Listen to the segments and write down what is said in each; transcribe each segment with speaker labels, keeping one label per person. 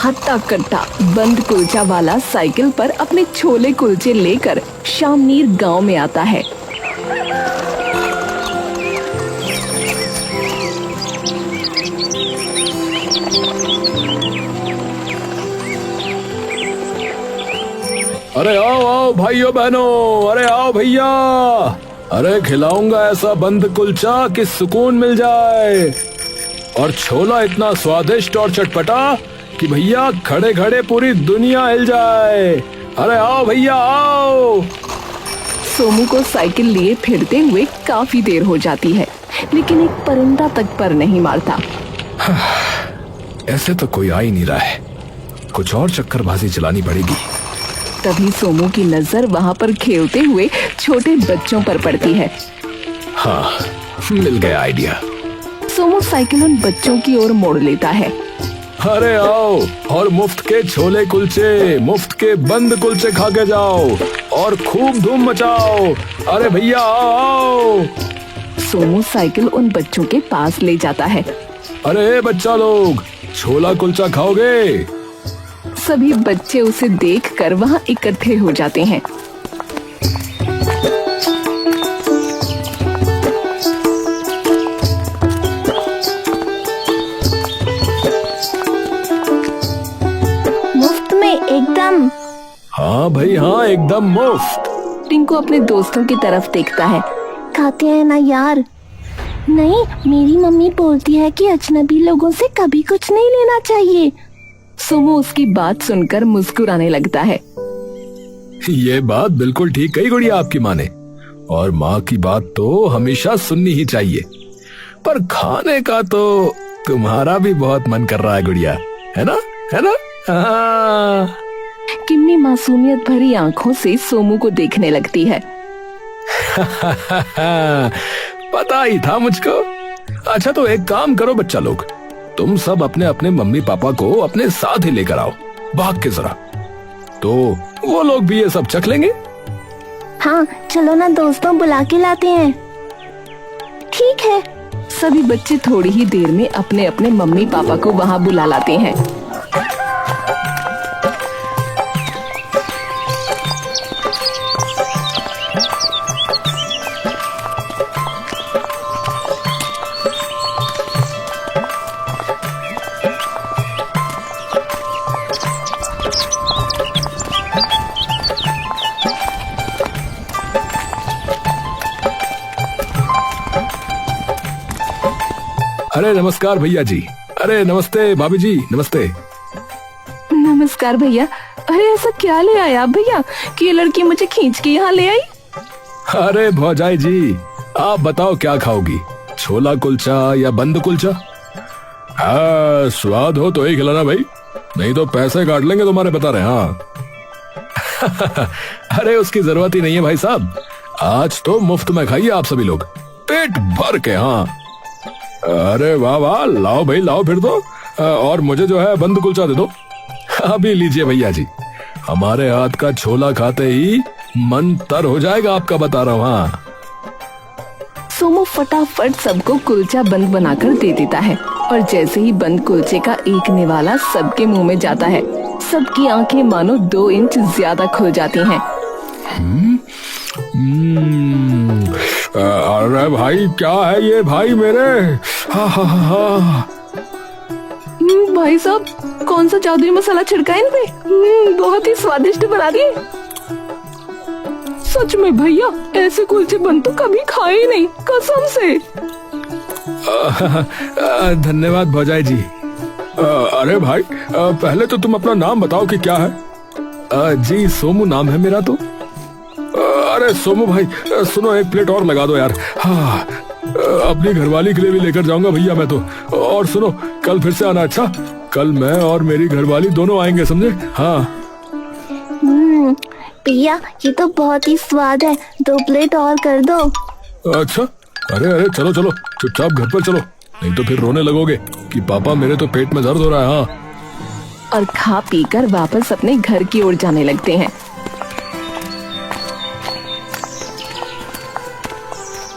Speaker 1: हट्टा कट्टा बंद कुलचा वाला साइकिल पर अपने छोले कुलचे लेकर शामनीर गांव में आता है।
Speaker 2: अरे आओ आओ भाइयों बहनों, अरे आओ भैया, अरे खिलाऊंगा ऐसा बंद कुलचा कि सुकून मिल जाए, और छोला इतना स्वादिष्ट और चटपटा कि भैया खड़े खड़े पूरी दुनिया हिल जाए। अरे आओ भैया आओ।
Speaker 1: सोमू को साइकिल लिए फिरते हुए काफी देर हो जाती है, लेकिन एक परिंदा तक पर नहीं मारता।
Speaker 2: ऐसे तो कोई आ ही नहीं रहा है, कुछ और चक्करबाजी चलानी पड़ेगी।
Speaker 1: तभी सोमू की नजर वहाँ पर खेलते हुए छोटे बच्चों पर पड़ती है।
Speaker 2: हाँ, मिल गया आइडिया।
Speaker 1: सोमू साइकिल उन बच्चों की ओर मोड़ लेता है।
Speaker 2: अरे आओ और मुफ्त के छोले कुलचे, मुफ्त के बंद कुलचे खा के जाओ और खूब धूम मचाओ। अरे भैया आओ आओ।
Speaker 1: सोमू साइकिल उन बच्चों के पास ले जाता है।
Speaker 2: अरे बच्चा लोग, छोला कुलचा खाओगे?
Speaker 1: सभी बच्चे उसे देखकर वहाँ इकट्ठे हो जाते हैं।
Speaker 3: मुफ्त में एकदम।
Speaker 2: हाँ भाई हाँ, एकदम मुफ्त।
Speaker 1: टिंकू अपने दोस्तों की तरफ देखता है।
Speaker 3: खाते हैं ना यार? नहीं, मेरी मम्मी बोलती है कि अजनबी लोगों से कभी कुछ नहीं लेना चाहिए।
Speaker 1: सोमू उसकी बात सुनकर मुस्कुराने लगता है।
Speaker 2: ये बात बिल्कुल ठीक कही गुड़िया आपकी माँ ने, और माँ की बात तो हमेशा सुननी ही चाहिए। पर खाने का तो तुम्हारा भी बहुत मन कर रहा है गुड़िया, है ना? है ना? हाँ।
Speaker 1: किम्मी मासूमियत भरी आंखों से सोमू को देखने लगती है।
Speaker 2: पता ही था मुझको। अच्छा तो एक काम करो बच्चा लोग, तुम सब अपने अपने मम्मी पापा को अपने साथ ही लेकर आओ, भाग के जरा, तो वो लोग भी ये सब चख लेंगे।
Speaker 3: हाँ चलो ना दोस्तों, बुला के लाते हैं।
Speaker 1: ठीक है। सभी बच्चे थोड़ी ही देर में अपने अपने मम्मी पापा को वहाँ बुला लाते हैं।
Speaker 2: अरे नमस्कार भैया जी, अरे नमस्ते भाभी जी, नमस्ते।
Speaker 1: नमस्कार भैया। अरे ऐसा क्या ले आए आप भैया कि ये लड़की मुझे खींच के यहाँ ले आई?
Speaker 2: अरे भौजाई जी, आप बताओ क्या खाओगी, छोला कुलचा या बंद कुलचा? हाँ स्वाद हो तो ही खिलाना भाई, नहीं तो पैसे काट लेंगे तुम्हारे, बता रहे। हाँ अरे उसकी जरूरत ही नहीं है भाई साहब, आज तो मुफ्त में खाइए आप सभी लोग, पेट भर के। हाँ अरे वाह वाह, लाओ भाई लाओ फिर तो, और मुझे जो है बंद कुलचा दे दो। अभी लीजिए भैया जी, हमारे हाथ का छोला खाते ही मन तर हो जाएगा आपका, बता रहा हूँ। हाँ
Speaker 1: सोमू फटाफट सबको कुलचा बंद बनाकर दे देता है, और जैसे ही बंद कुलचे का एक निवाला सबके मुंह में जाता है, सबकी आंखें मानो 2 इंच ज्यादा खुल जाती हैं।
Speaker 2: अरे भाई क्या है ये भाई मेरे? हा हा हा।
Speaker 1: भाई साहब कौन सा जादुई मसाला छिड़का है इन पे? बहुत ही स्वादिष्ट बना दिए। सच में भैया ऐसे कुलचे बन तो कभी खाए ही नहीं, कसम से।
Speaker 2: धन्यवाद भौजाई जी। अरे भाई पहले तो तुम अपना नाम बताओ कि क्या है? जी सोमू नाम है मेरा तो। अरे सोमू भाई सुनो, एक प्लेट और लगा दो यार। हाँ अपनी घरवाली के लिए भी लेकर जाऊंगा भैया मैं तो। और सुनो कल फिर से आना, अच्छा? कल मैं और मेरी घरवाली दोनों आएंगे, समझे? हाँ
Speaker 3: भैया ये तो बहुत ही स्वाद है, 2 प्लेट और कर दो।
Speaker 2: अच्छा अरे अरे चलो चलो चुपचाप घर पर चलो, नहीं तो फिर रोने लगोगे कि पापा मेरे तो पेट में दर्द हो रहा है। हाँ
Speaker 1: और खा पीकर वापस अपने घर की ओर जाने लगते हैं।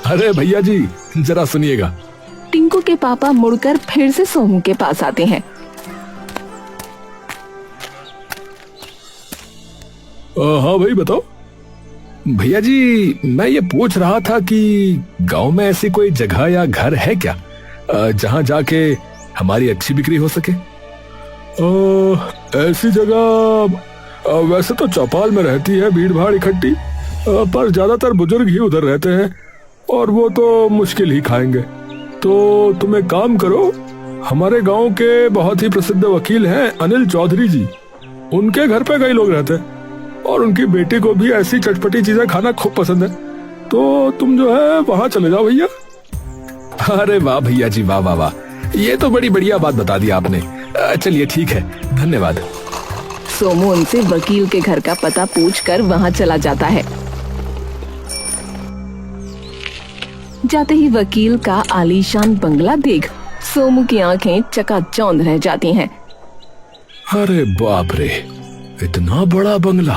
Speaker 2: अरे भैया जी जरा सुनिएगा।
Speaker 1: टिंकू के पापा मुड़कर फिर से सोमू के पास आते हैं।
Speaker 2: हाँ भाई बताओ। भैया जी मैं ये पूछ रहा था कि गांव में ऐसी कोई जगह या घर है क्या जहां जाके हमारी अच्छी बिक्री हो सके? ऐसी जगह वैसे तो चौपाल में रहती है भीड़ भाड़ इकट्ठी, पर ज्यादातर बुजुर्ग ही उधर रहते हैं और वो तो मुश्किल ही खाएंगे। तो तुम एक काम करो, हमारे गांव के बहुत ही प्रसिद्ध वकील हैं अनिल चौधरी जी, उनके घर पे कई लोग रहते हैं और उनकी बेटी को भी ऐसी चटपटी चीजें खाना खूब पसंद है, तो तुम जो है वहां चले जाओ भैया। अरे वाह भैया जी, वाह वाह वाह, ये तो बड़ी बढ़िया बात बता दी आपने। चलिए ठीक है, धन्यवाद।
Speaker 1: सोमू उनसे वकील के घर का पता पूछकर वहां चला जाता है। जाते ही वकील का आलीशान बंगला देख सोमू की आंखें चकाचौंध रह जाती हैं।
Speaker 2: अरे बाप रे, इतना बड़ा बंगला।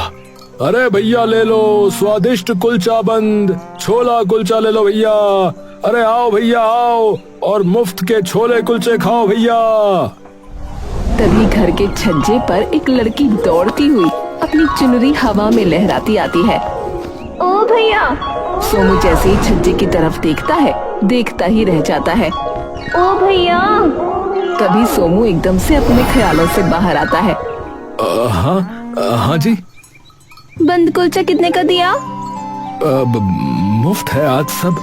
Speaker 2: अरे भैया ले लो स्वादिष्ट कुलचा बंद, छोला कुलचा ले लो भैया। अरे आओ भैया आओ और मुफ्त के छोले कुलचे खाओ भैया।
Speaker 1: तभी घर के छज्जे पर एक लड़की दौड़ती हुई अपनी चुनरी हवा में लहराती आती है। ओ भैया! सोमू जैसे ही छज्जे की तरफ देखता है, देखता ही रह जाता है। ओ भैया! तभी सोमू एकदम से अपने ख्यालों से बाहर आता है।
Speaker 2: हाँ जी।
Speaker 3: बंद कुलचा कितने का दिया?
Speaker 2: मुफ्त है आज सब।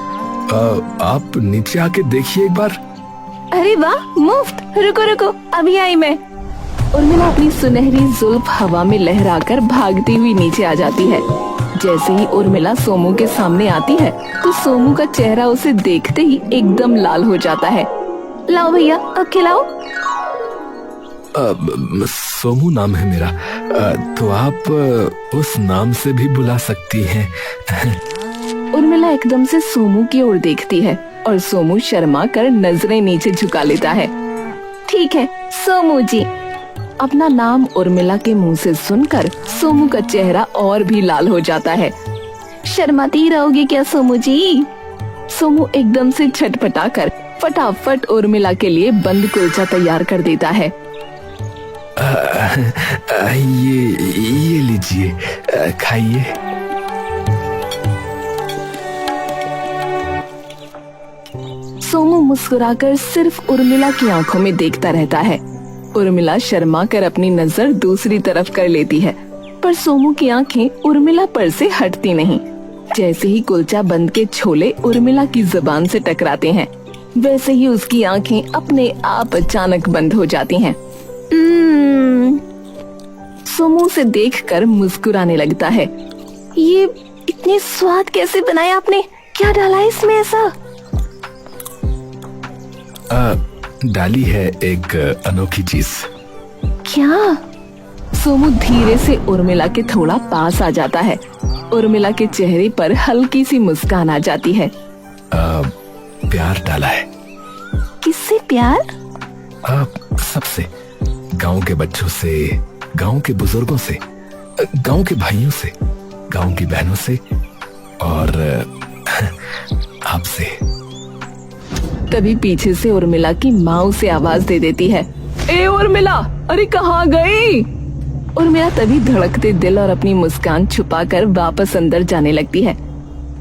Speaker 2: आप नीचे आके देखिए एक बार।
Speaker 3: अरे वाह, मुफ्त! रुको रुको, अभी आई मैं।
Speaker 1: उर्मिला अपनी सुनहरी जुल्फ हवा में लहराकर भागती हुई नीचे आ जाती है। जैसे ही उर्मिला सोमू के सामने आती है तो सोमू का चेहरा उसे देखते ही एकदम लाल हो जाता है।
Speaker 3: लाओ भैया, अब खिलाओ।
Speaker 2: सोमू नाम है मेरा, तो आप उस नाम से भी बुला सकती हैं।
Speaker 1: उर्मिला एकदम से सोमू की ओर देखती है और सोमू शर्मा कर नजरें नीचे झुका लेता है।
Speaker 3: ठीक है सोमू जी।
Speaker 1: अपना नाम उर्मिला के मुंह से सुनकर सोमू का चेहरा और भी लाल हो जाता है।
Speaker 3: शर्माती रहोगे क्या सोमू जी?
Speaker 1: सोमू एकदम से छटपटाकर फटाफट उर्मिला के लिए बंद कुलचा तैयार कर देता है।
Speaker 2: ये लीजिए, खाइए।
Speaker 1: सोमू मुस्कुराकर सिर्फ उर्मिला की आंखों में देखता रहता है। उर्मिला शर्मा कर अपनी नजर दूसरी तरफ कर लेती है, पर सोमू की आंखें उर्मिला पर से हटती नहीं। जैसे ही कुलचा बंद के छोले उर्मिला की जुबान से टकराते हैं, वैसे ही उसकी आंखें अपने आप अचानक बंद हो जाती हैं। सोमू से देखकर मुस्कुराने लगता है।
Speaker 3: ये इतने स्वाद कैसे बनाए आपने? क्या डाला है इसमें ऐसा?
Speaker 2: डाली है एक अनोखी चीज।
Speaker 3: क्या?
Speaker 1: सोमू धीरे से उर्मिला के थोड़ा पास आ जाता है। उर्मिला के चेहरे पर हल्की सी मुस्कान आ जाती है।
Speaker 2: प्यार डाला है।
Speaker 3: किससे प्यार?
Speaker 2: सबसे, गांव के बच्चों से, गांव के बुजुर्गों से, गांव के भाइयों से, गांव की बहनों से और आपसे।
Speaker 1: तभी पीछे से उर्मिला की माँ उसे आवाज दे देती है। ए उर्मिला, अरे कहाँ गई? उर्मिला तभी धड़कते दिल और अपनी मुस्कान छुपाकर वापस अंदर जाने लगती है।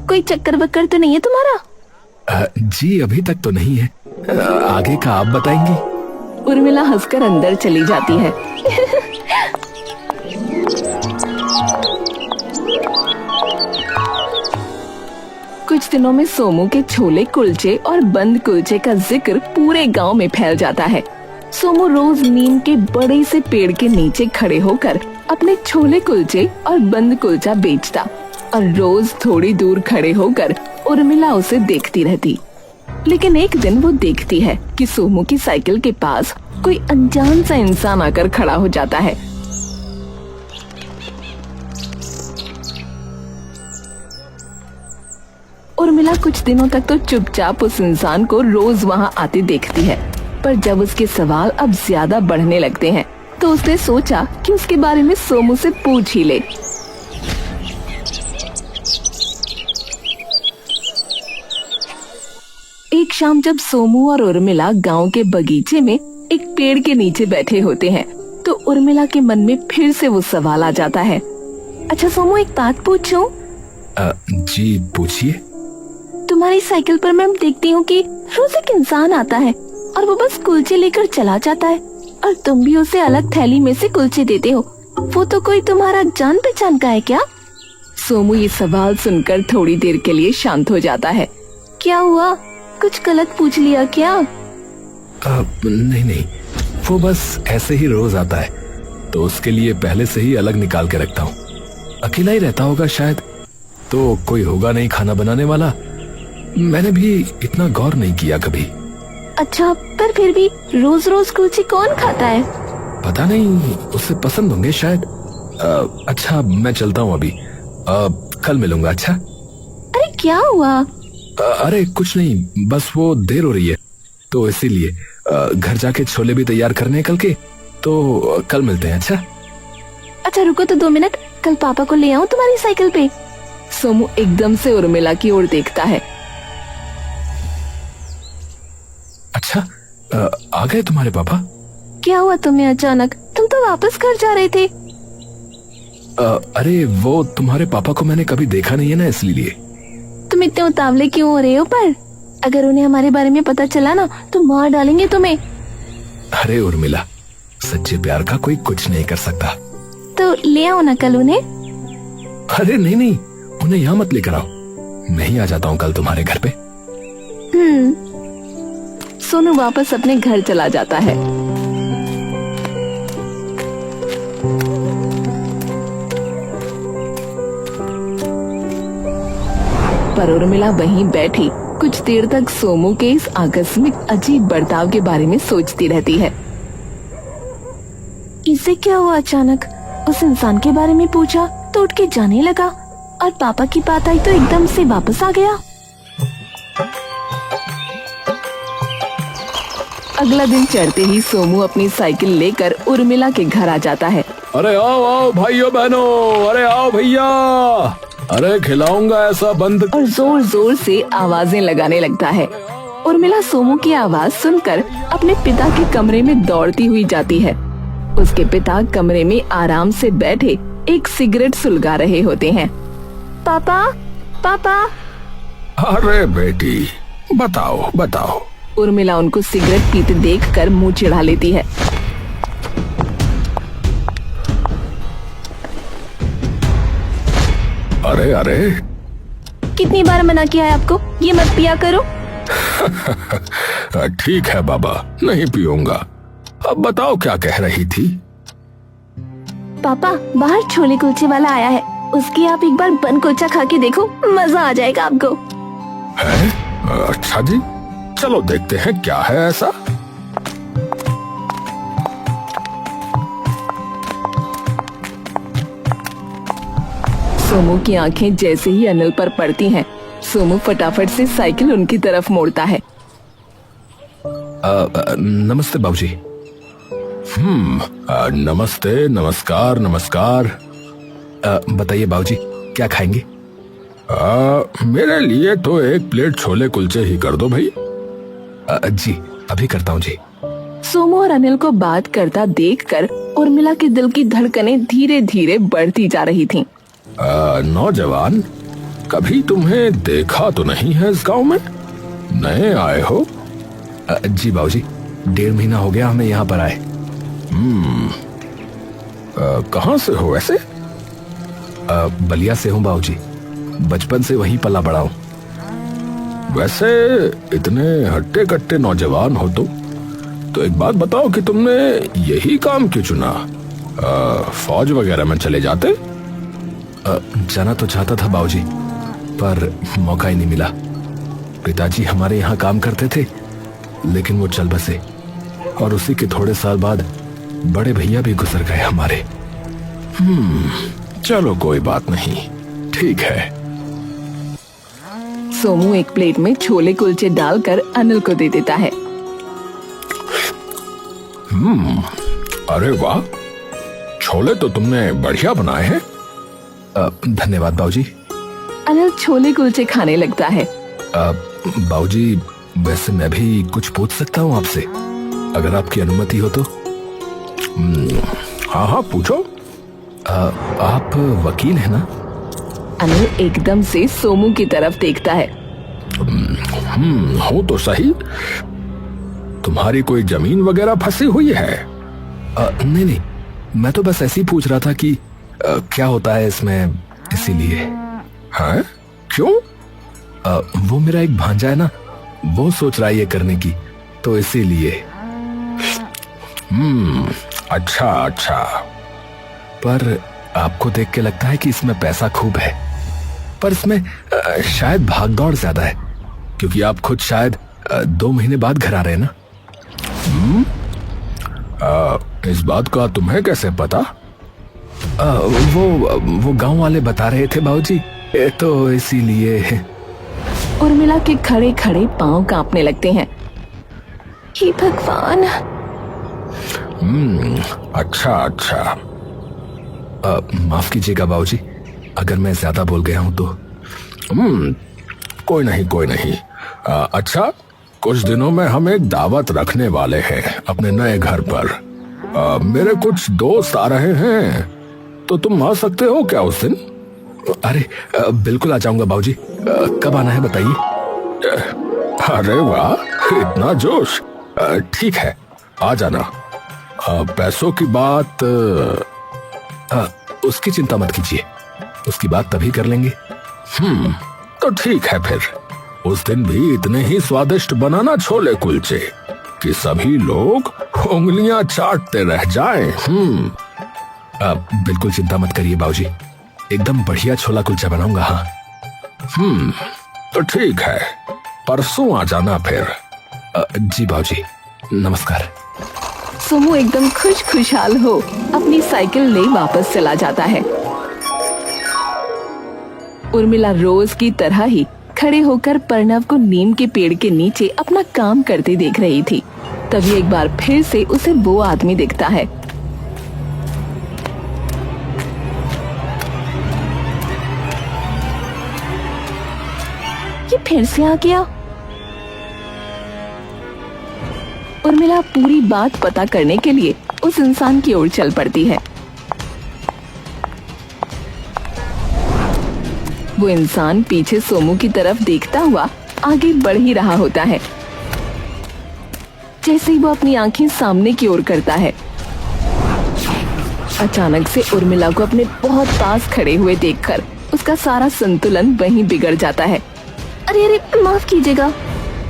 Speaker 3: कोई चक्कर वक्कर तो नहीं है तुम्हारा?
Speaker 2: जी अभी तक तो नहीं है, आगे का आप बताएंगी।
Speaker 1: उर्मिला हंसकर अंदर चली जाती है। कुछ दिनों में सोमू के छोले कुलचे और बंद कुलचे का जिक्र पूरे गांव में फैल जाता है। सोमू रोज नीम के बड़े से पेड़ के नीचे खड़े होकर अपने छोले कुलचे और बंद कुलचा बेचता और रोज थोड़ी दूर खड़े होकर उर्मिला उसे देखती रहती। लेकिन एक दिन वो देखती है कि सोमू की साइकिल के पास कोई अनजान सा इंसान आकर खड़ा हो जाता है। उर्मिला कुछ दिनों तक तो चुपचाप उस इंसान को रोज वहां आते देखती है, पर जब उसके सवाल अब ज्यादा बढ़ने लगते हैं तो उसने सोचा कि उसके बारे में सोमू से पूछ ही ले। एक शाम जब सोमू और उर्मिला गांव के बगीचे में एक पेड़ के नीचे बैठे होते हैं तो उर्मिला के मन में फिर से वो सवाल आ जाता है।
Speaker 3: अच्छा सोमू, एक बात पूछूं?
Speaker 2: जी पूछिए।
Speaker 3: तुम्हारी साइकिल पर मैं देखती हूँ कि रोज एक इंसान आता है और वो बस कुलचे लेकर चला जाता है, और तुम भी उसे अलग थैली में से कुलचे देते हो। वो तो कोई तुम्हारा जान पहचान का है क्या?
Speaker 1: सोमू ये सवाल सुनकर थोड़ी देर के लिए शांत हो जाता है।
Speaker 3: क्या हुआ, कुछ गलत पूछ लिया क्या?
Speaker 2: नहीं नहीं, वो बस ऐसे ही रोज आता है, तो उसके लिए पहले से ही अलग निकाल के रखता हूँ। अकेला ही रहता होगा शायद, तो कोई होगा नहीं खाना बनाने वाला। मैंने भी इतना गौर नहीं किया कभी।
Speaker 3: अच्छा, पर फिर भी रोज रोज कुलचे कौन खाता है?
Speaker 2: पता नहीं, उसे पसंद होंगे शायद। अच्छा मैं चलता हूँ अभी, कल मिलूंगा। अच्छा।
Speaker 3: अरे क्या हुआ?
Speaker 2: अरे कुछ नहीं, बस वो देर हो रही है तो इसीलिए घर जाके छोले भी तैयार करने हैं कल के, तो कल मिलते हैं।
Speaker 3: अच्छा रुको तो 2 मिनट, कल पापा को ले आऊं तुम्हारी साइकिल पे?
Speaker 1: सोमू एकदम से उर्मिला की ओर देखता है।
Speaker 2: अच्छा, आ गए तुम्हारे पापा?
Speaker 3: क्या हुआ तुम्हें अचानक? तुम तो वापस घर जा रहे थे।
Speaker 2: अरे वो तुम्हारे पापा को मैंने कभी देखा नहीं है ना, इसलिए।
Speaker 3: तुम इतने उतावले क्यों हो रहे हो? पर अगर उन्हें हमारे बारे में पता चला ना तो मार डालेंगे तुम्हें।
Speaker 2: अरे उर्मिला, सच्चे प्यार का कोई कुछ नहीं कर सकता।
Speaker 3: तो ले आओ ना कल उन्हें।
Speaker 2: अरे नहीं नहीं, उन्हें यहाँ मत लेकर आओ, मैं ही आ जाता हूँ कल तुम्हारे घर पे।
Speaker 1: सोनू वापस अपने घर चला जाता है। पर उर्मिला वहीं बैठी कुछ देर तक सोमू के इस आकस्मिक अजीब बर्ताव के बारे में सोचती रहती है।
Speaker 3: इसे क्या हुआ अचानक? उस इंसान के बारे में पूछा तो उठ के जाने लगा, और पापा की बात आई तो एकदम से वापस आ गया।
Speaker 1: अगला दिन चढ़ते ही सोमू अपनी साइकिल लेकर उर्मिला के घर आ जाता है।
Speaker 2: अरे आओ आओ भाइयों बहनों, अरे आओ भैया, अरे खिलाऊंगा ऐसा बंद।
Speaker 1: और जोर जोर से आवाजें लगाने लगता है। उर्मिला सोमू की आवाज सुनकर अपने पिता के कमरे में दौड़ती हुई जाती है। उसके पिता कमरे में आराम से बैठे एक सिगरेट सुलगा रहे होते हैं।
Speaker 3: पापा, पापा।
Speaker 2: अरे बेटी, बताओ बताओ।
Speaker 1: उर्मिला उनको सिगरेट पीते देखकर मुंह चिढ़ा लेती है।
Speaker 2: अरे अरे,
Speaker 3: कितनी बार मना किया है आपको, ये मत पिया करो।
Speaker 2: ठीक है बाबा, नहीं पीऊंगा। अब बताओ क्या कह रही थी?
Speaker 3: पापा, बाहर छोले कुलचे वाला आया है, उसकी आप एक बार बन कुलचा खा के देखो, मजा आ जाएगा आपको।
Speaker 2: है? अच्छा जी, चलो देखते हैं क्या है ऐसा।
Speaker 1: सोमू की आंखें जैसे ही अनिल पर पड़ती हैं, सोमू फटाफट से साइकिल उनकी तरफ मोड़ता है।
Speaker 2: नमस्ते बाबूजी। नमस्ते, नमस्कार नमस्कार। बताइए बाबूजी, क्या खाएंगे? मेरे लिए तो 1 प्लेट छोले कुलचे ही कर दो भाई। जी अभी करता हूँ जी।
Speaker 1: सोमू और अनिल को बात करता देखकर उर्मिला के दिल की धड़कनें धीरे धीरे बढ़ती जा रही थीं।
Speaker 2: नौजवान, कभी तुम्हें देखा तो नहीं है इस गांव में? नए आए हो? जी बाबूजी, 1.5 महीना हो गया हमें यहाँ पर आए। कहाँ से हो वैसे? बलिया से हूँ बाबूजी, बचपन से वहीं पला बड़ा हूँ। वैसे इतने हट्टे कट्टे नौजवान हो तो एक बात बताओ कि तुमने यही काम क्यों चुना? फौज वगैरह में चले जाते? जाना तो चाहता था बाबूजी, पर मौका ही नहीं मिला। पिताजी हमारे यहाँ काम करते थे, लेकिन वो चल बसे, और उसी के थोड़े साल बाद बड़े भैया भी गुजर गए हमारे। चलो कोई बात नहीं, ठीक है।
Speaker 1: सोमू एक प्लेट में छोले कुलचे डालकर अनिल को दे देता है।
Speaker 2: अरे वाह, छोले तो तुमने बढ़िया बनाए हैं। धन्यवाद बाबूजी।
Speaker 1: अनिल छोले कुलचे खाने लगता है।
Speaker 2: बाबूजी, वैसे मैं भी कुछ पूछ सकता हूँ आपसे, अगर आपकी अनुमति हो तो? हाँ हाँ पूछो। आप वकील हैं ना?
Speaker 1: अनु एकदम से सोमू की तरफ देखता है।
Speaker 2: हो तो सही। तुम्हारी कोई जमीन वगैरह फंसी हुई है? नहीं नहीं, मैं तो बस ऐसे ही पूछ रहा था कि क्या होता है इसमें, इसीलिए। हैं? क्यों? वो मेरा एक भांजा है ना, वो सोच रहा है ये करने की, तो इसीलिए। अच्छा अच्छा। पर आपको देख के लगता है कि इसमें पैसा खूब है, पर इसमें शायद भागदौड़ ज्यादा है, क्योंकि आप खुद शायद 2 महीने बाद घर आ रहे हैं ना। इस बात का तुम्हें कैसे पता? वो गांव वाले बता रहे थे बाबूजी, तो इसीलिए।
Speaker 1: उर्मिला के खड़े खड़े पांव कांपने लगते हैं।
Speaker 3: हे भगवान।
Speaker 2: अच्छा अच्छा। माफ कीजिएगा बाबूजी, अगर मैं ज्यादा बोल गया हूं तो। कोई नहीं कोई नहीं। अच्छा, कुछ दिनों में हम एक दावत रखने वाले हैं अपने नए घर पर। मेरे कुछ दोस्त आ रहे हैं, तो तुम आ सकते हो क्या उस दिन? अरे बिल्कुल आ जाऊंगा बाबूजी। कब आना है बताइए। अरे वाह, इतना जोश। ठीक है, आ जाना। पैसों की बात उसकी चिंता मत कीजिए, उसकी बात तभी कर लेंगे। तो ठीक है फिर। उस दिन भी इतने ही स्वादिष्ट बनाना छोले कुलचे कि सभी लोग उंगलियां चाटते रह जाएं। बिल्कुल चिंता मत करिए बाबूजी, एकदम बढ़िया छोला कुलचा बनाऊंगा। हाँ। तो ठीक है, परसों आ जाना फिर। जी बाबूजी, नमस्कार।
Speaker 1: सोमू एकदम खुशहाल हो अपनी साइकिल ले वापस चला जाता है। उर्मिला रोज की तरह ही खड़े होकर प्रणव को नीम के पेड़ के नीचे अपना काम करते देख रही थी। तभी एक बार फिर से उसे वो आदमी दिखता है।
Speaker 3: ये फिर से आ गया।
Speaker 1: उर्मिला पूरी बात पता करने के लिए उस इंसान की ओर चल पड़ती है। वो इंसान पीछे सोमू की तरफ देखता हुआ आगे बढ़ ही रहा होता है। जैसे ही वो अपनी आंखें सामने की ओर करता है, अचानक से उर्मिला को अपने बहुत पास खड़े हुए देखकर उसका सारा संतुलन वहीं बिगड़ जाता है।
Speaker 3: अरे अरे माफ कीजिएगा।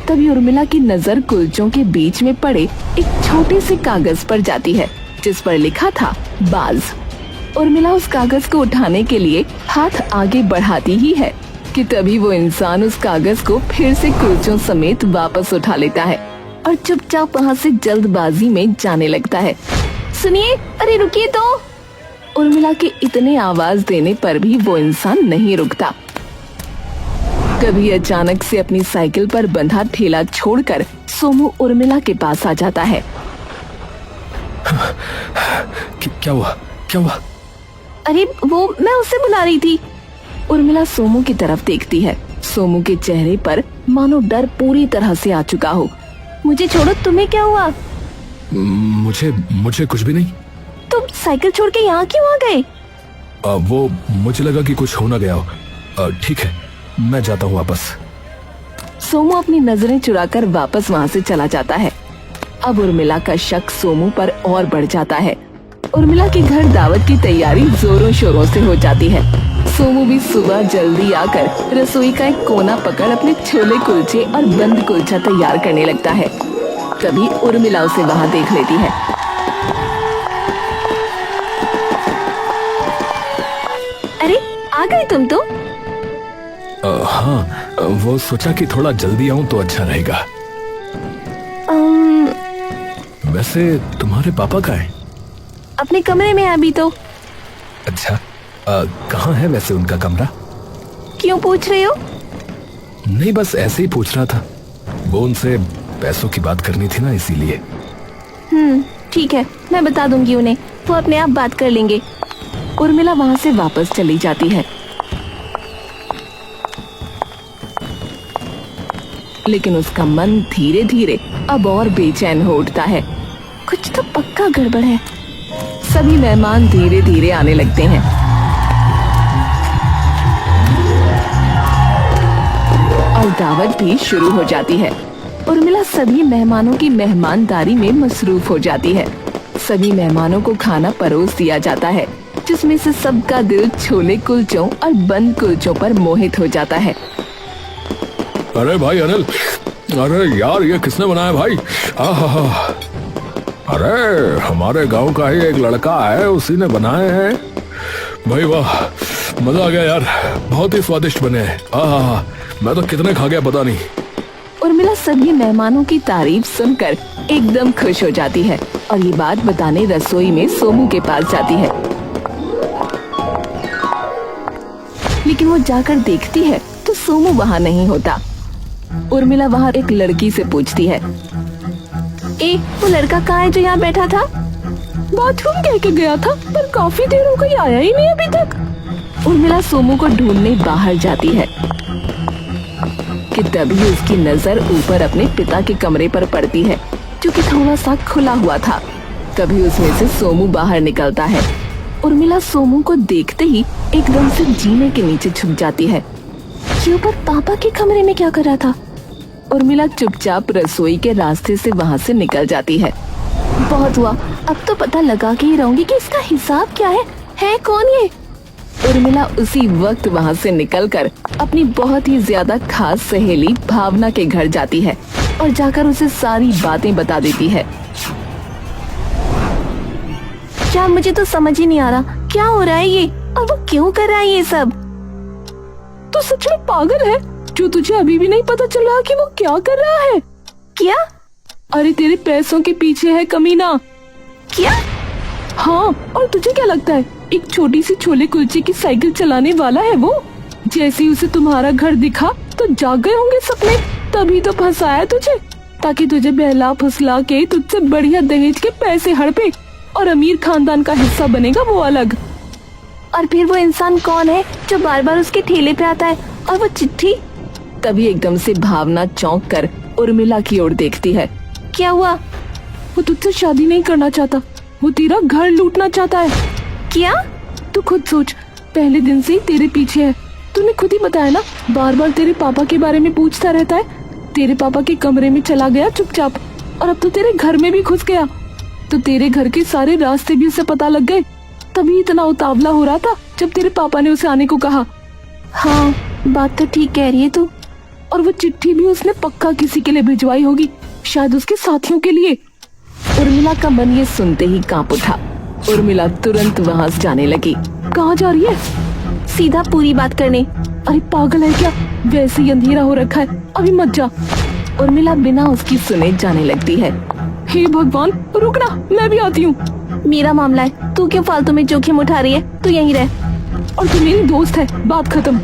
Speaker 1: तभी उर्मिला की नजर कुलचों के बीच में पड़े एक छोटे से कागज पर जाती है, जिस पर लिखा था बाज। उर्मिला उस कागज को उठाने के लिए हाथ आगे बढ़ाती ही है कि तभी वो इंसान उस कागज को फिर से कुलचों समेत वापस उठा लेता है और चुपचाप वहाँ से जल्दबाजी में जाने लगता है।
Speaker 3: सुनिए, अरे रुकिए तो।
Speaker 1: उर्मिला के इतने आवाज देने पर भी वो इंसान नहीं रुकता। कभी अचानक से अपनी साइकिल पर बंधा ठेला छोड़कर सोमू उर्मिला के पास आ जाता है।
Speaker 2: क्या हुआ? क्या हुआ?
Speaker 3: अरे वो मैं उसे बुला रही थी।
Speaker 1: उर्मिला सोमू की तरफ देखती है। सोमू के चेहरे पर मानो डर पूरी तरह से आ चुका हो।
Speaker 3: मुझे छोड़ो, तुम्हें क्या हुआ?
Speaker 2: मुझे कुछ भी नहीं।
Speaker 3: तुम साइकिल छोड़ के यहाँ क्यों आ गए?
Speaker 2: वो मुझे लगा कि कुछ हो ना गया हो। ठीक है, मैं जाता हूँ वापस।
Speaker 1: सोमू अपनी नजरें चुराकर वापस वहाँ से चला जाता है। अब उर्मिला का शक सोमू पर और बढ़ जाता है। उर्मिला के घर दावत की तैयारी जोरों शोरों से हो जाती है। सोमू भी सुबह जल्दी आकर रसोई का एक कोना पकड़ अपने छोले कुलचे और बंद कुलचा तैयार करने लगता है। तभी उर्मिला उसे वहाँ देख लेती है।
Speaker 3: अरे आ गई तुम तो।
Speaker 2: हाँ, वो सोचा कि थोड़ा जल्दी आऊं तो अच्छा रहेगा। वैसे तुम्हारे पापा कहाँ हैं?
Speaker 3: अपने कमरे में अभी तो।
Speaker 2: अच्छा, कहाँ है वैसे उनका कमरा?
Speaker 3: क्यों पूछ रहे हो?
Speaker 2: नहीं, बस ऐसे ही पूछ रहा था। वो उनसे पैसों की बात करनी थी ना, इसीलिए।
Speaker 3: ठीक है, मैं बता दूंगी उन्हें, वो अपने आप बात कर लेंगे।
Speaker 1: उर्मिला वहाँ से वापस चली जाती है। लेकिन उसका मन धीरे धीरे अब और बेचैन हो उठता है।
Speaker 3: कुछ तो पक्का गड़बड़ है।
Speaker 1: सभी मेहमान धीरे धीरे आने लगते हैं। और दावत भी शुरू हो जाती है। उर्मिला सभी मेहमानों की मेहमानदारी में मसरूफ हो जाती है। सभी मेहमानों को खाना परोस दिया जाता है, जिसमें से सबका दिल छोले कुलचों और बंद कुलचों पर मोहित हो जाता है।
Speaker 2: अरे भाई अनिल, अरे यार ये किसने बनाया भाई? आहा, अरे हमारे गांव का ही एक लड़का है, उसी ने बनाए हैं भाई। वाह, मजा आ गया यार, बहुत ही स्वादिष्ट बने हैं। आहा, मैं तो कितने खा गया पता नहीं।
Speaker 1: उर्मिला सभी मेहमानों की तारीफ सुनकर एकदम खुश हो जाती है और ये बात बताने रसोई में सोमू के पास जाती है। लेकिन वो जाकर देखती है तो सोमू वहाँ नहीं होता। उर्मिला वहाँ एक लड़की से पूछती है,
Speaker 3: वो लड़का कहाँ है जो यहाँ बैठा था?
Speaker 1: बाथरूम कह के गया था, पर काफी देर हो गई, आया ही नहीं अभी तक। उर्मिला सोमू को ढूंढने बाहर जाती है कि तभी उसकी नजर ऊपर अपने पिता के कमरे पर पड़ती है, जो कि थोड़ा सा खुला हुआ था। तभी उसमें से सोमू बाहर निकलता है। उर्मिला सोमू को देखते ही एकदम से जीने के नीचे छुप जाती है।
Speaker 3: ये ऊपर पापा के कमरे में क्या कर रहा था?
Speaker 1: उर्मिला चुपचाप रसोई के रास्ते से वहाँ से निकल जाती है।
Speaker 3: बहुत हुआ, अब तो पता लगा के ही रहूंगी कि इसका हिसाब क्या है कौन ये?
Speaker 1: उर्मिला उसी वक्त वहाँ से निकलकर अपनी बहुत ही ज्यादा खास सहेली भावना के घर जाती है और जाकर उसे सारी बातें बता देती है।
Speaker 3: क्या, मुझे तो समझ ही नहीं आ रहा क्या हो रहा है ये, और वो क्यों कर रहा है ये सब?
Speaker 1: तो सच में पागल है जो तुझे अभी भी नहीं पता चल रहा कि वो क्या कर रहा है?
Speaker 3: क्या?
Speaker 1: अरे तेरे पैसों के पीछे है कमीना।
Speaker 3: क्या?
Speaker 1: हाँ, और तुझे क्या लगता है एक छोटी सी छोले कुलचे की साइकिल चलाने वाला है वो? जैसे ही उसे तुम्हारा घर दिखा तो जाग गए होंगे सपने, तभी तो फंसाया तुझे, ताकि तुझे बहला फुसला के तुझसे बढ़िया दहेज के पैसे हड़पे और अमीर खानदान का हिस्सा बनेगा वो अलग।
Speaker 3: और फिर वो इंसान कौन है जो बार बार उसके ठेले पे आता है? और वो चिट्ठी?
Speaker 1: तभी एकदम से भावना चौंक कर उर्मिला की ओर देखती है।
Speaker 3: क्या हुआ?
Speaker 1: वो तुझसे शादी नहीं करना चाहता, वो तेरा घर लूटना चाहता है।
Speaker 3: क्या?
Speaker 1: तू खुद सोच, पहले दिन से ही तेरे पीछे है। तूने खुद ही बताया ना, बार बार तेरे पापा के बारे में पूछता रहता है। तेरे पापा के कमरे में चला गया चुपचाप, और अब तो तेरे घर में भी घुस गया। तो तेरे घर के सारे रास्ते भी उसे पता लग गए, तभी इतना उतावला हो रहा था जब तेरे पापा ने उसे आने को कहा।
Speaker 3: हाँ, बात तो ठीक कह रही है तू।
Speaker 1: और वो चिट्ठी भी उसने पक्का किसी के लिए भिजवाई होगी, शायद उसके साथियों के लिए। उर्मिला का मन ये सुनते ही कांप उठा। उर्मिला तुरंत वहाँ से जाने लगी। कहाँ जा रही है?
Speaker 3: सीधा पूरी बात करने।
Speaker 1: अरे पागल है क्या, वैसे ही अंधेरा हो रखा है, अभी मत जा। उर्मिला बिना उसकी सुने जाने लगती है। हे भगवान, रुकना, मैं भी आती हूँ।
Speaker 3: मेरा मामला है, तू क्यों फालतू में जोखिम उठा रही है? तू यहीं रह।
Speaker 1: और तू मेरी दोस्त है, बात खत्म।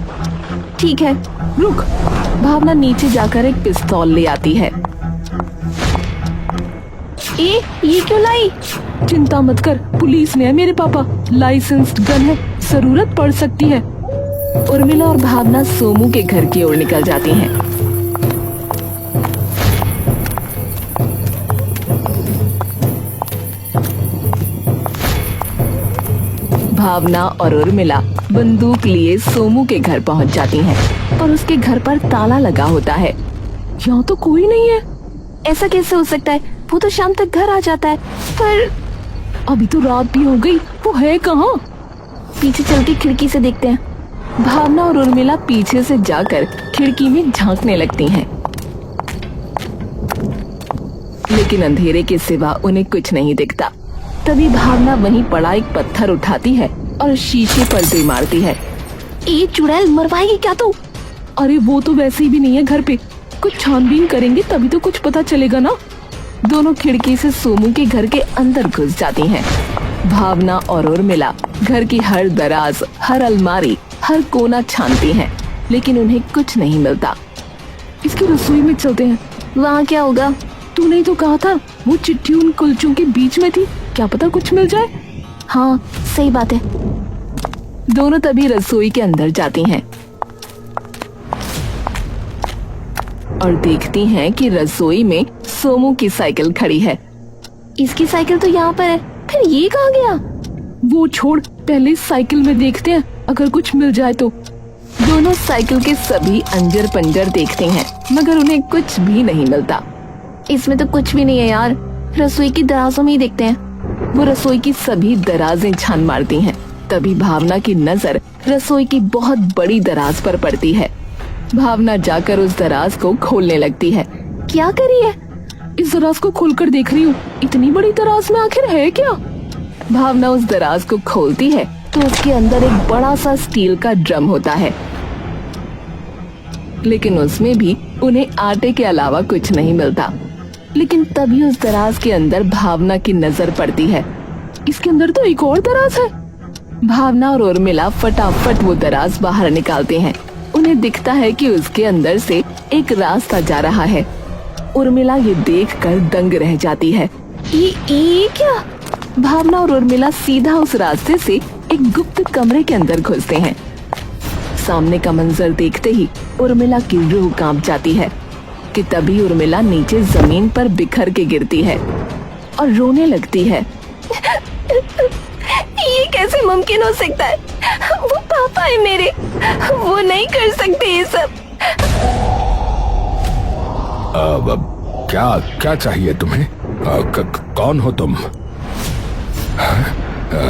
Speaker 3: ठीक है,
Speaker 1: रुक। भावना नीचे जाकर एक पिस्तौल ले आती है।
Speaker 3: ये क्यों लाई?
Speaker 1: चिंता मत कर, पुलिस ने है मेरे पापा, लाइसेंस्ड गन है, जरूरत पड़ सकती है। उर्मिला और भावना सोमू के घर की ओर निकल जाती हैं। भावना और उर्मिला बंदूक लिए सोमू के घर पहुंच जाती हैं, पर उसके घर पर ताला लगा होता है। यहाँ तो कोई नहीं है।
Speaker 3: ऐसा कैसे हो सकता है? वो तो शाम तक घर आ जाता है। पर
Speaker 1: अभी तो रात भी हो गई, वो है कहाँ?
Speaker 3: पीछे चल के खिड़की से देखते हैं।
Speaker 1: भावना और उर्मिला पीछे से जाकर खिड़की में झांकने लगती हैं, लेकिन अंधेरे के सिवा उन्हें कुछ नहीं दिखता। तभी भावना वहीं पड़ा एक पत्थर उठाती है और शीशे पर दे मारती है।
Speaker 3: चुड़ैल, मरवाएगी क्या तू?
Speaker 1: अरे वो तो वैसे ही भी नहीं है घर पे, कुछ छानबीन करेंगे तभी तो कुछ पता चलेगा ना। दोनों खिड़की से सोमू के घर के अंदर घुस जाती हैं। भावना और उर्मिला घर की हर दराज, हर अलमारी, हर कोना छानती हैं, लेकिन उन्हें कुछ नहीं मिलता। इसकी रसोई में चलते हैं,
Speaker 3: वहाँ क्या होगा?
Speaker 1: तूने ही तो कहा था वो चिट्ठी उन कुलचों के बीच में थी, क्या पता कुछ मिल जाए।
Speaker 3: हाँ, सही बात है।
Speaker 1: दोनों तभी रसोई के अंदर जाती हैं और देखती हैं कि रसोई में सोमू की साइकिल खड़ी है।
Speaker 3: इसकी साइकिल तो यहाँ पर है, फिर ये कहाँ गया?
Speaker 1: वो छोड़, पहले साइकिल में देखते हैं, अगर कुछ मिल जाए तो। दोनों साइकिल के सभी अंजर पंजर देखते हैं मगर उन्हें कुछ भी नहीं मिलता।
Speaker 3: इसमें तो कुछ भी नहीं है यार, रसोई की दराजों में ही देखते हैं।
Speaker 1: वो रसोई की सभी दराजें छान मारती हैं। तभी भावना की नजर रसोई की बहुत बड़ी दराज पर पड़ती है। भावना जाकर उस दराज को खोलने लगती है।
Speaker 3: क्या करी है?
Speaker 1: इस दराज को खोलकर देख रही हूँ, इतनी बड़ी दराज में आखिर है क्या? भावना उस दराज को खोलती है तो उसके अंदर एक बड़ा सा स्टील का ड्रम होता है, लेकिन उसमें भी उन्हें आटे के अलावा कुछ नहीं मिलता। लेकिन तभी उस दराज के अंदर भावना की नजर पड़ती है। इसके अंदर तो एक और दराज है। भावना और उर्मिला फटाफट वो दराज बाहर निकालते हैं। उन्हें दिखता है कि उसके अंदर से एक रास्ता जा रहा है। उर्मिला ये देखकर दंग रह जाती है।
Speaker 3: ये क्या?
Speaker 1: भावना और उर्मिला सीधा उस रास्ते से एक गुप्त कमरे के अंदर घुसते हैं। सामने का मंजर देखते ही उर्मिला की रूह कांप जाती है कि तभी उर्मिला नीचे जमीन पर बिखर के गिरती है और रोने लगती है।
Speaker 3: ये कैसे मुमकिन हो सकता है? वो पापा है मेरे, वो नहीं कर सकते ये सब।
Speaker 2: अब क्या चाहिए तुम्हें? कौन हो तुम?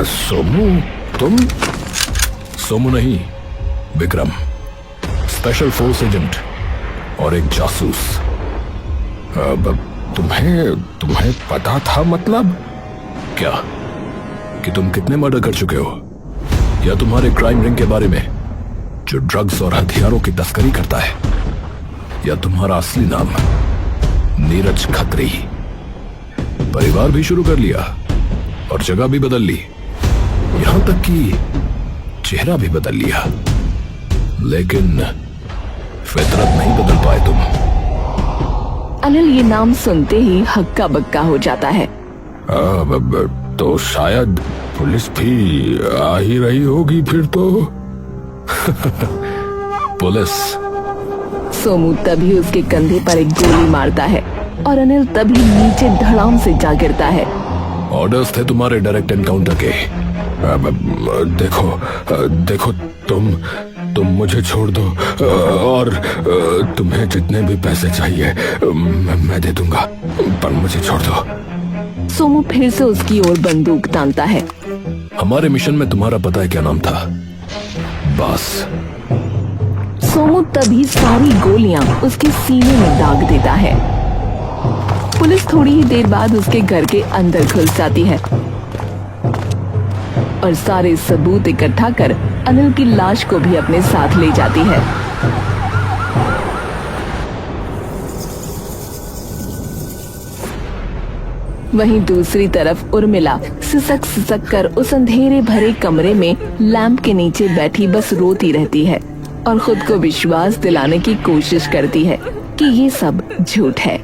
Speaker 2: सोमू? तुम? सोमू नहीं, विक्रम, स्पेशल फोर्स एजेंट और एक जासूस। अब तुम्हें पता था? मतलब क्या कि तुम कितने मर्डर कर चुके हो, या तुम्हारे क्राइम रिंग के बारे में जो ड्रग्स और हथियारों की तस्करी करता है, या तुम्हारा असली नाम नीरज खत्री? परिवार भी शुरू कर लिया और जगह भी बदल ली, यहां तक कि चेहरा भी बदल लिया, लेकिन फितरत नहीं बदल पाए तुम।
Speaker 1: अनिल ये नाम सुनते ही हक्का बक्का हो जाता है।
Speaker 2: तो शायद पुलिस भी आ ही रही होगी फिर तो। पुलिस?
Speaker 1: सोमू तभी उसके कंधे पर एक गोली मारता है और अनिल तभी नीचे धड़ाम से जा गिरता है।
Speaker 2: ऑर्डर्स थे तुम्हारे डायरेक्ट एनकाउंटर के। देखो तुम मुझे छोड़ दो और तुम्हें जितने भी पैसे चाहिए मैं दे दूंगा, पर मुझे छोड़ दो।
Speaker 1: सोमू फिर से उसकी ओर बंदूक तानता है।
Speaker 2: हमारे मिशन में तुम्हारा पता है क्या नाम था? बास।
Speaker 1: सोमू तभी सारी गोलियां उसके सीने में दाग देता है। पुलिस थोड़ी ही देर बाद उसके घर के अंदर घुस जाती है और सारे सबूत इकट्ठा कर अनिल की लाश को भी अपने साथ ले जाती है। वहीं दूसरी तरफ उर्मिला सिसक कर उस अंधेरे भरे कमरे में लैंप के नीचे बैठी बस रोती रहती है और खुद को विश्वास दिलाने की कोशिश करती है कि ये सब झूठ है।